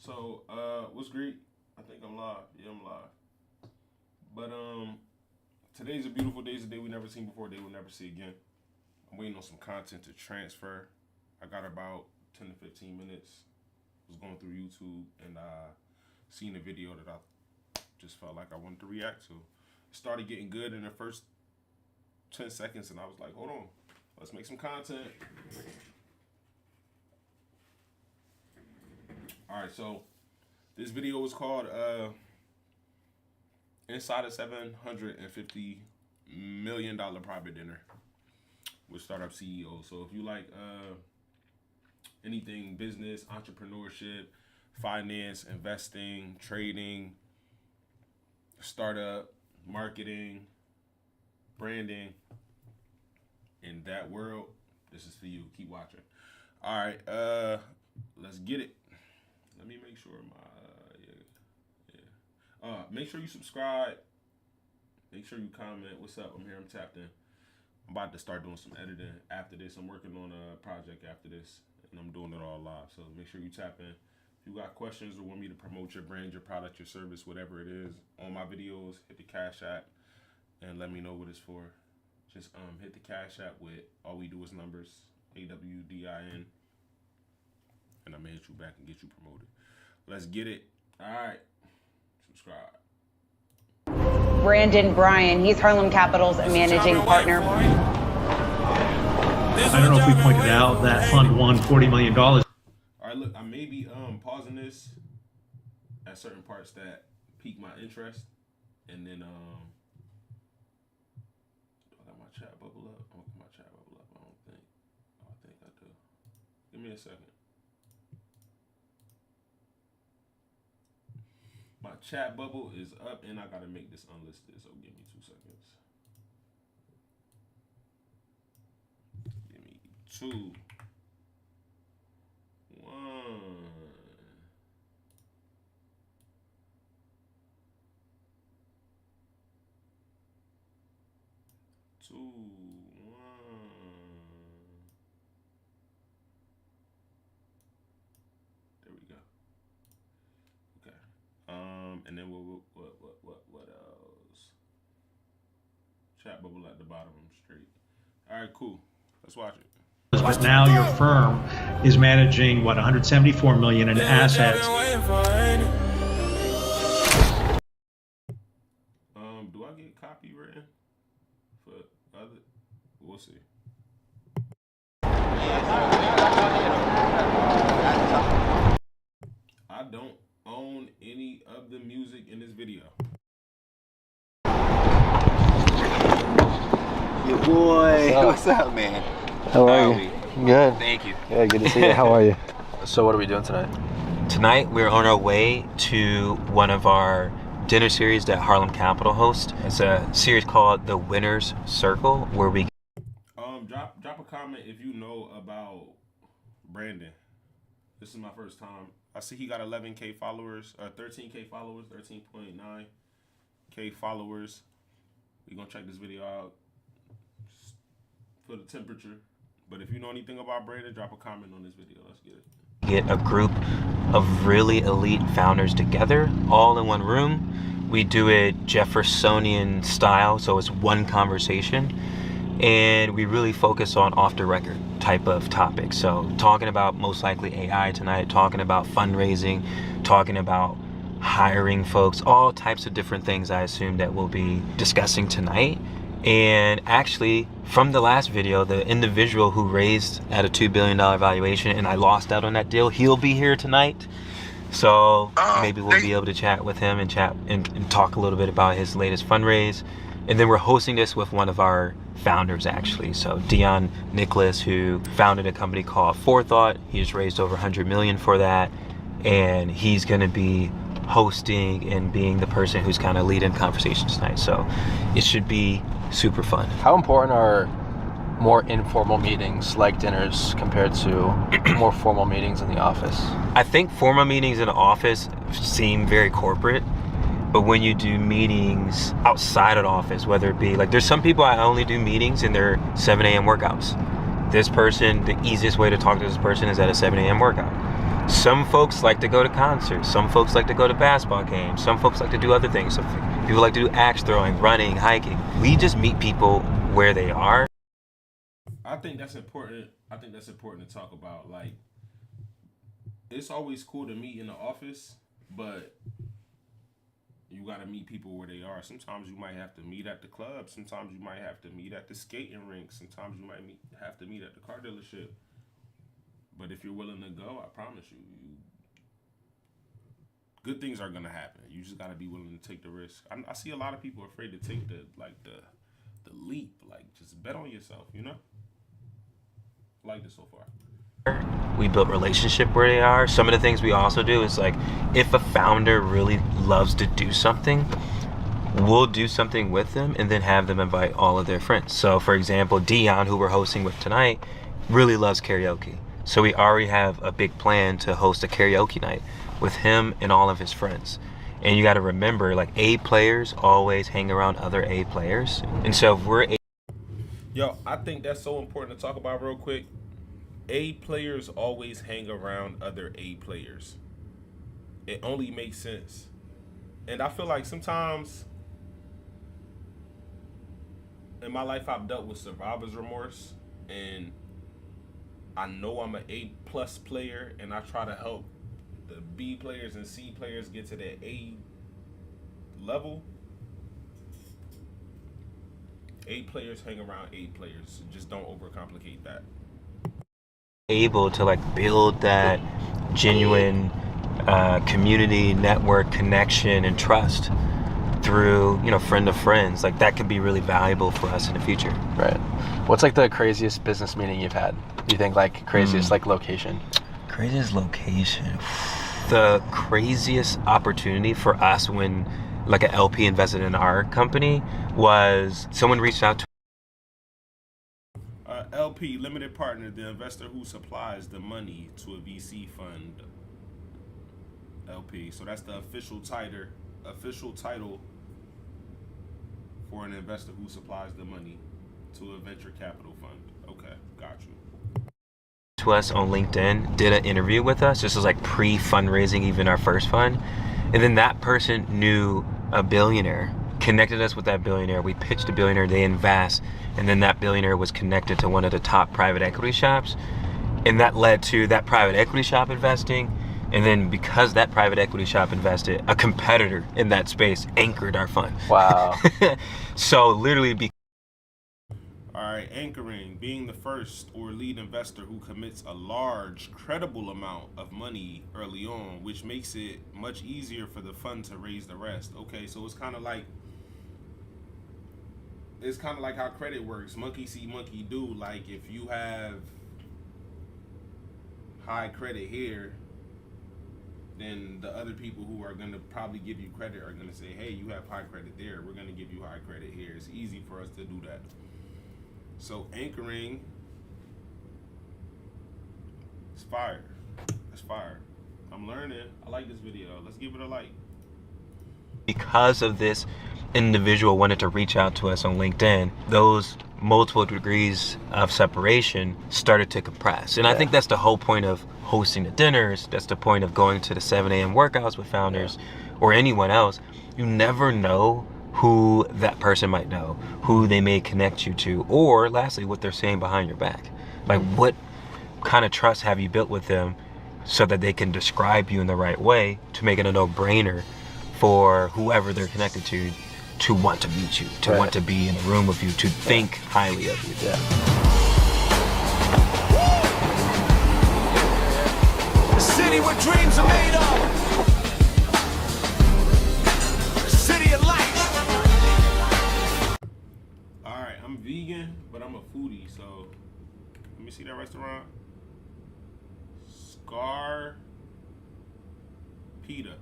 So, what's great? I think I'm live. Yeah, I'm live. But today's a beautiful day. It's a day we never seen before. A day we'll never see again. I'm waiting on some content to transfer. I got about 10 to 15 minutes. I was going through YouTube and seen a video that I just felt like I wanted to react to. It started getting good in the first 10 seconds, and I was like, hold on, let's make some content. All right, so this video was called Inside a $750 Million Private Dinner with Startup CEOs. So if you like anything business, entrepreneurship, finance, investing, trading, startup, marketing, branding, in that world, this is for you. Keep watching. All right, let's get it. Let me make sure make sure you subscribe. Make sure you comment. What's up? I'm here. I'm tapped in. I'm about to start doing some editing after this. I'm working on a project after this, and I'm doing it all live. So make sure you tap in. If you got questions or want me to promote your brand, your product, your service, whatever it is, on my videos, hit the Cash App and let me know what it's for. Just hit the Cash App with all we do is numbers, AWDIN, and I'm gonna hit you back and get you promoted. Let's get it. All right. Subscribe. Brandon Bryant, he's Harlem Capital's managing partner. I don't know if we pointed out that fund won $40 million. All right, look, I may be pausing this at certain parts that pique my interest, and then do I got my chat bubble up? I don't got my chat bubble up. I think I do. Give me a second. My chat bubble is up, and I gotta make this unlisted, so give me 2 seconds. Give me 2, 1. 2, 1. There we go. Okay. And then what else? Chat bubble at the bottom straight. All right, cool. Let's watch it. But now your firm is managing what, $174 million in assets. Do I get copywritten for other? We'll see. I don't own any of the music in this video. Your boy. What's up, man? How are you? Good. Thank you. Yeah, good to see you. How are you? So what are we doing tonight? Tonight we're on our way to one of our dinner series that Harlem Capital hosts. It's a series called The Winner's Circle, where we drop a comment if you know about Brandon. This is my first time. I see he got 11K followers, 13K followers, 13.9K followers. We're gonna check this video out for the temperature. But if you know anything about Brandon, drop a comment on this video. Let's get it. Get a group of really elite founders together, all in one room. We do it Jeffersonian style, so it's one conversation. And we really focus on off the record type of topics. So talking about most likely AI tonight, talking about fundraising, talking about hiring folks, all types of different things I assume that we'll be discussing tonight. And actually, from the last video, the individual who raised at a $2 billion valuation and I lost out on that deal, he'll be here tonight. So maybe we'll be able to chat with him and talk a little bit about his latest fundraise. And then we're hosting this with one of our founders, actually. So Dion Nicholas, who founded a company called Forethought. He's raised over 100 million for that. And he's gonna be hosting and being the person who's kind of leading conversations tonight. So it should be super fun. How important are more informal meetings like dinners compared to more formal meetings in the office? I think formal meetings in the office seem very corporate. But when you do meetings outside of the office, whether it be like, there's some people I only do meetings in their 7 a.m. workouts. This person, the easiest way to talk to this person is at a 7 a.m. workout. Some folks like to go to concerts. Some folks like to go to basketball games. Some folks like to do other things. Some people like to do axe throwing, running, hiking. We just meet people where they are. I think that's important. I think that's important to talk about. Like, it's always cool to meet in the office, but you got to meet people where they are. Sometimes you might have to meet at the club. Sometimes you might have to meet at the skating rink. Sometimes you might have to meet at the car dealership. But if you're willing to go, I promise you, good things are gonna happen. You just gotta be willing to take the risk. I see a lot of people afraid to take the leap. Like, just bet on yourself. You know. I like this so far. We built relationship where they are. Some of the things we also do is like, if a founder really loves to do something, we'll do something with them and then have them invite all of their friends. So for example, Dion, who we're hosting with tonight, really loves karaoke. So we already have a big plan to host a karaoke night with him and all of his friends. And you got to remember, like, A players always hang around other A players. And so if we're Yo, I think that's so important to talk about real quick. A players always hang around other A players. It only makes sense. And I feel like sometimes in my life I've dealt with survivor's remorse, and I know I'm an A+ player, and I try to help the B players and C players get to that A level. A players hang around A players. Just don't overcomplicate that. able to like build that genuine community, network, connection, and trust through, you know, friend of friends, like that could be really valuable for us in the future. Right. What's like the craziest business meeting you've had? Do you think like craziest like location? Craziest location. The craziest opportunity for us when like an LP invested in our company was someone reached out to LP, limited partner, the investor who supplies the money to a VC fund. LP. So that's the official title for an investor who supplies the money to a venture capital fund. Okay, got you. us on LinkedIn, did an interview with us. This was like pre-fundraising, even our first fund. And then that person knew a billionaire, connected us with that billionaire. We pitched a billionaire, they invest, and then that billionaire was connected to one of the top private equity shops. And that led to that private equity shop investing. And then because that private equity shop invested, a competitor in that space anchored our fund. Wow. So literally All right, anchoring, being the first or lead investor who commits a large, credible amount of money early on, which makes it much easier for the fund to raise the rest. Okay, so it's kind of like how credit works. Monkey see, monkey do. Like if you have high credit here, then the other people who are going to probably give you credit are going to say, hey, you have high credit there. We're going to give you high credit here. It's easy for us to do that. So anchoring, it's fire. It's fire. I'm learning. I like this video. Let's give it a like. because of this individual wanted to reach out to us on LinkedIn, those multiple degrees of separation started to compress. And I think that's the whole point of hosting the dinners. That's the point of going to the 7 a.m. workouts with founders or anyone else. You never know who that person might know, who they may connect you to, or lastly, what they're saying behind your back. Like, what kind of trust have you built with them so that they can describe you in the right way to make it a no-brainer for whoever they're connected to want to meet you, to want to be in a room with you, to think highly of you. Yeah. The city where dreams are made of. The city of light. Alright, I'm vegan, but I'm a foodie, so let me see that restaurant. Scar Pita.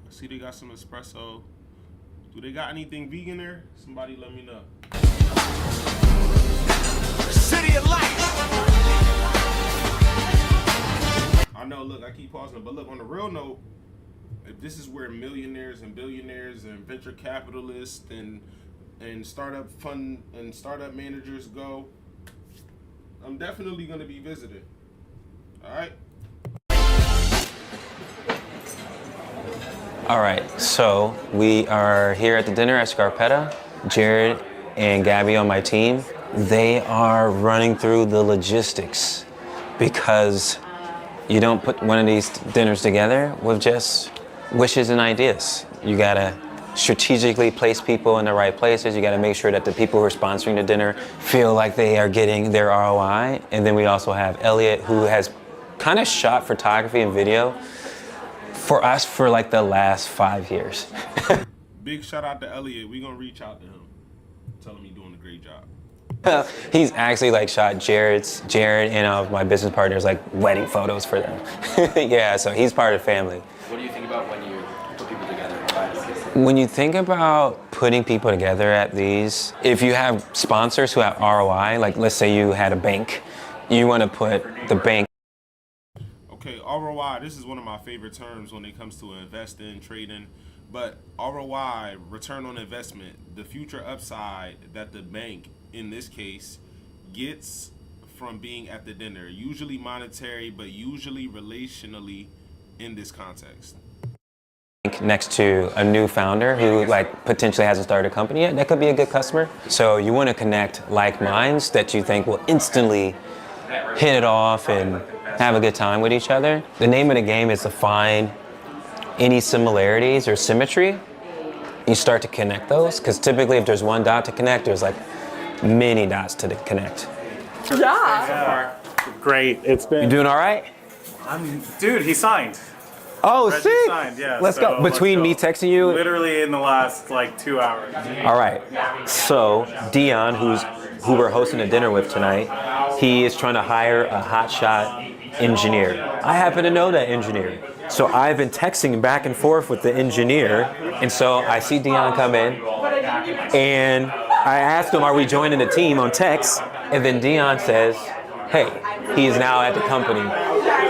I see they got some espresso. Do they got anything vegan there? Somebody let me know. City of light. I know, look, I keep pausing, but look, on the real note, if this is where millionaires and billionaires and venture capitalists and startup fund and startup managers go, I'm definitely going to be visiting. All right. All right, so we are here at the dinner at Scarpetta. Jared and Gabby on my team, they are running through the logistics because you don't put one of these dinners together with just wishes and ideas. You gotta strategically place people in the right places. You gotta make sure that the people who are sponsoring the dinner feel like they are getting their ROI. And then we also have Elliot, who has kind of shot photography and video for us for like the last 5 years. Big shout out to Elliot. We gonna reach out to him. Tell him he's doing a great job. He's actually like shot Jared and my business partners like wedding photos for them. Yeah, so he's part of the family. What do you think about when you put people together? When you think about putting people together at these, if you have sponsors who have ROI, like let's say you had a bank, you want to put the bank. Okay, ROI, this is one of my favorite terms when it comes to investing, trading. But ROI, return on investment, the future upside that the bank, in this case, gets from being at the dinner, usually monetary, but usually relationally in this context. Next to a new founder who like potentially hasn't started a company yet, that could be a good customer. So you want to connect like minds that you think will instantly hit it off and have a good time with each other. The name of the game is to find any similarities or symmetry. You start to connect those, because typically if there's one dot to connect, there's like many dots to connect. Yeah. Great. It's been. You doing all right? Dude, he signed. Oh, Reggie sick. signed, yeah. Let's go. Between me texting you. Literally in the last like 2 hours. All right. So Dion, who we're hosting a dinner with tonight, he is trying to hire a hotshot engineer. I happen to know that engineer. So I've been texting back and forth with the engineer, and so I see Dion come in, and I asked him, are we joining the team on text? And then Dion says, hey, he is now at the company.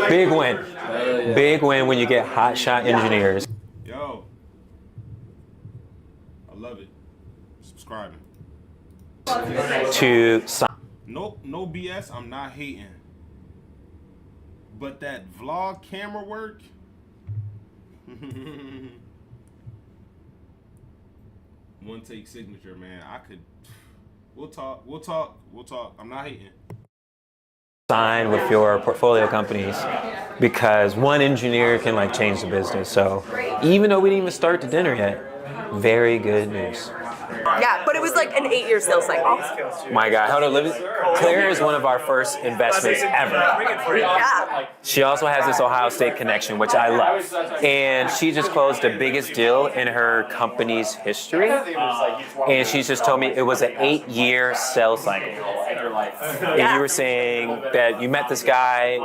Big win. Big win when you get hotshot engineers. Yo, I love it. Subscribing. To Nope, no BS, I'm not hating. But that vlog camera work, one take signature, man. We'll talk. I'm not hating. sign with your portfolio companies, because one engineer can like change the business. So even though we didn't even start the dinner yet, very good news. Yeah, but it was like an 8-year sales cycle. My God, how to live it? Claire is one of our first investments ever. Yeah. She also has this Ohio State connection, which I love. And she just closed the biggest deal in her company's history. And she just told me it was an 8-year sales cycle. And you were saying that you met this guy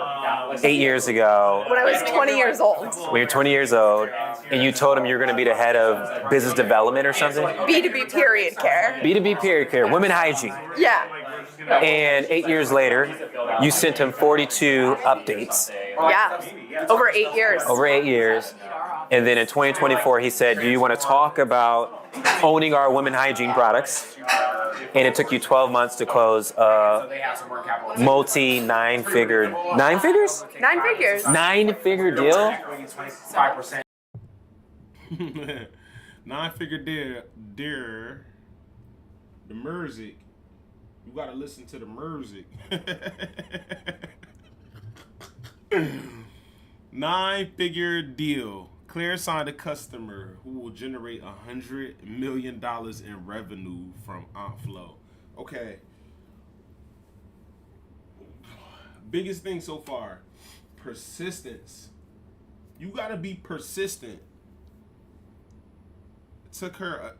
8 years ago. When I was 20 years old. When you're 20 years old, and you told him you're going to be the head of business development or something? B2B period care. B2B period care, women hygiene. Yeah. And 8 years later, you sent him 42 updates. Yeah. Over 8 years. Over 8 years. And then in 2024, he said, do you want to talk about owning our women hygiene products? And it took you 12 months to close a multi nine-figure deal? 9-figure deal. The Merzik. You gotta listen to the Merzik. 9-figure deal. Claire signed a customer who will generate $100 million in revenue from Flo. Okay. Biggest thing so far, persistence. You gotta be persistent. It took her,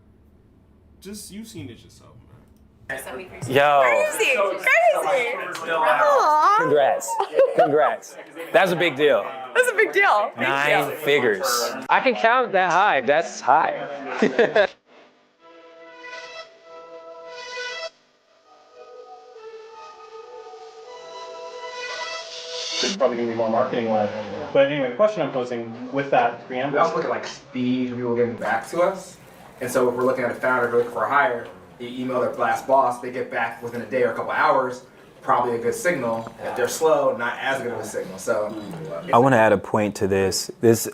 you've seen it yourself, man. Yo. Crazy. Aww. Congrats. That's a big deal. That's a big deal. 9 figures. I can count that high. That's high. There's probably going to be more marketing led. But anyway, the question I'm posing with that preamble. We also look at like speed, people getting back to us. And so if we're looking at a founder who's looking for a hire, they email their last boss, they get back within a day or a couple hours. probably a good signal. If they're slow, not as good of a signal. So I want to add a point to this.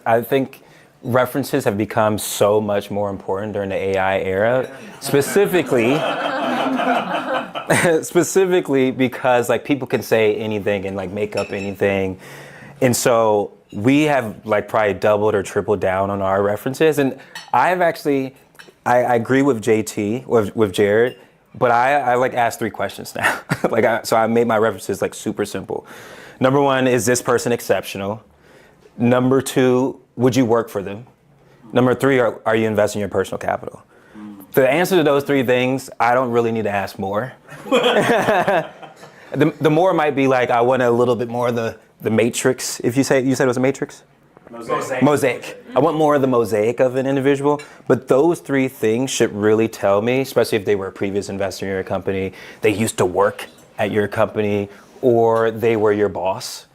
I think references have become so much more important during the AI era, specifically because like people can say anything and like make up anything. And so we have like probably doubled or tripled down on our references. And I've actually, I agree with JT, with Jared, but I like ask 3 questions now. So I made my references like super simple. Number 1, is this person exceptional? Number 2, would you work for them? Number 3, are you investing your personal capital? The answer to those 3 things, I don't really need to ask more. The more might be like, I want a little bit more of the matrix. If you said it was a matrix? Mosaic. I want more of the mosaic of an individual. But those 3 things should really tell me, especially if they were a previous investor in your company, they used to work at your company, or they were your boss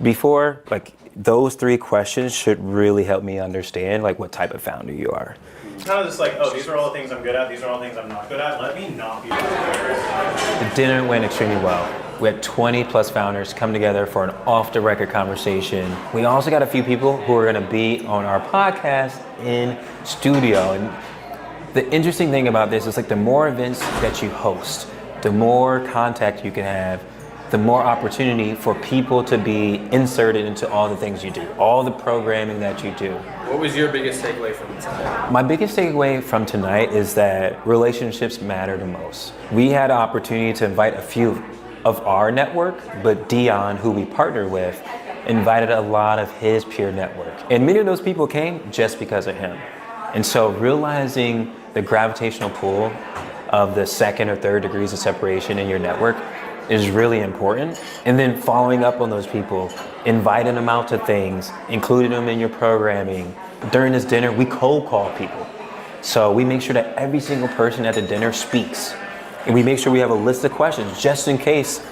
before. Like those 3 questions should really help me understand like what type of founder you are. Kind of just like, oh, these are all the things I'm good at, these are all the things I'm not good at. Let me not be. The dinner went extremely well. We had 20 plus founders come together for an off the record conversation. We also got a few people who are gonna be on our podcast in studio. And the interesting thing about this is like the more events that you host, the more contact you can have, the more opportunity for people to be inserted into all the things you do, all the programming that you do. what was your biggest takeaway from tonight? My biggest takeaway from tonight is that relationships matter the most. We had an opportunity to invite a few of our network, but Dion, who we partner with, invited a lot of his peer network. And many of those people came just because of him. And so realizing the gravitational pull of the 2nd or 3rd degrees of separation in your network is really important. And then following up on those people, inviting them out to things, including them in your programming. During this dinner, we cold call people. So we make sure that every single person at the dinner speaks. And we make sure we have a list of questions just in case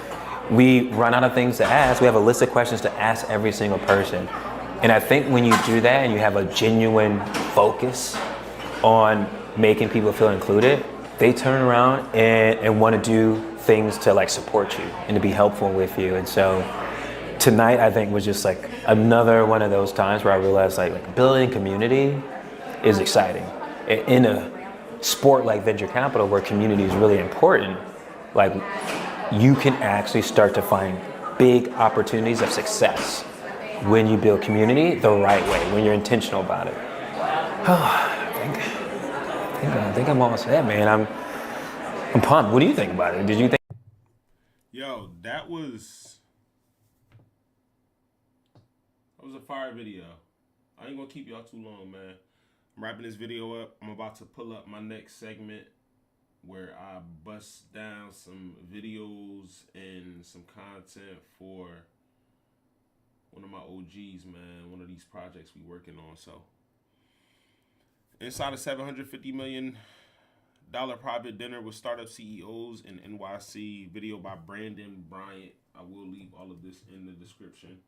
we run out of things to ask. We have a list of questions to ask every single person. And I think when you do that and you have a genuine focus on making people feel included, they turn around and want to do things to like support you and to be helpful with you. And so tonight I think was just like another one of those times where I realized like building community is exciting. In a sport like venture capital where community is really important, like you can actually start to find big opportunities of success when you build community the right way, when you're intentional about it. I think I'm almost there, man. I'm pumped. What do you think about it? Did you think? Yo, that was a fire video. I ain't gonna keep y'all too long, man. I'm wrapping this video up. I'm about to pull up my next segment where I bust down some videos and some content for one of my OGs, man. One of these projects we working on. So inside a $750 million private dinner with startup CEOs in NYC, video by Bryant. I will leave all of this in the description.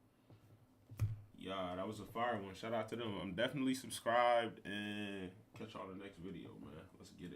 Yeah, that was a fire one. Shout out to them. I'm definitely subscribed and catch y'all in the next video, man. Let's get it.